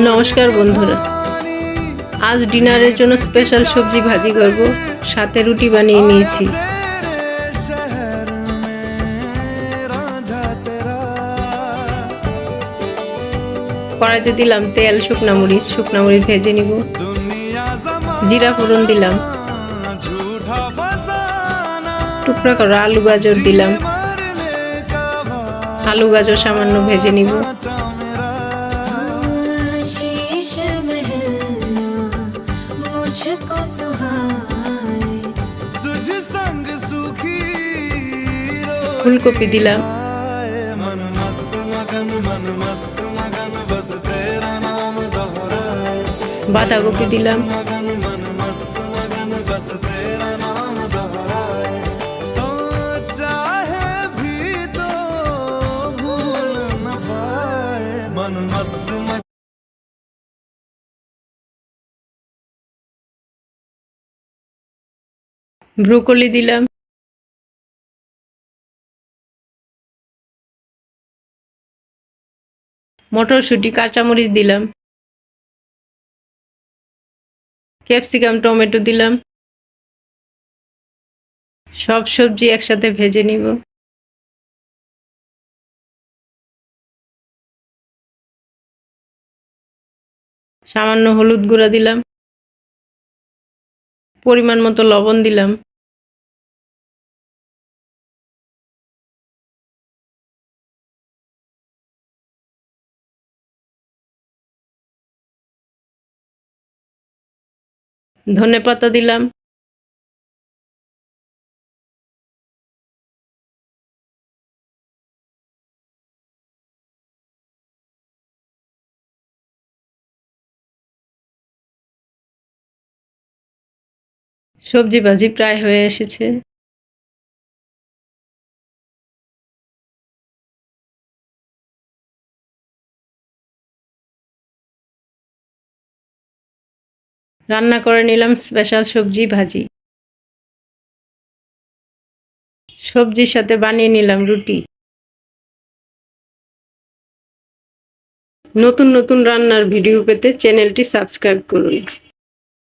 নমস্কার বন্ধুরা, আজ ডিনারের জন্য স্পেশাল সবজি ভাজি করব, সাথে রুটি বানিয়ে নিয়েছি। কড়াইতে দিলাম তেল, শুকনা মরিচ ভেজে নিব। জিরা ফোড়ন দিলাম, টুকরা করা আলু গাজর দিলাম। আলু গাজর সামান্য ভেজে নিব। ফুলকপি দিলাম, বাঁধাকপি দিলাম, ব্রোকলি দিলাম, মটরশুঁটি, কাঁচামরিচ দিলাম, ক্যাপসিকাম, টমেটো দিলাম। সব সবজি একসাথে ভেজে নিব। সামান্য হলুদ গুঁড়া দিলাম, পরিমাণ মতো লবণ দিলাম। ধনেপাতা দিলাম। সবজি ভাজি প্রায় হয়ে এসেছে। রান্না করে নিলাম স্পেশাল সবজি ভাজি। সবজির সাথে বানিয়ে নিলাম রুটি। নতুন নতুন রান্নার ভিডিও পেতে চ্যানেলটি সাবস্ক্রাইব করুন।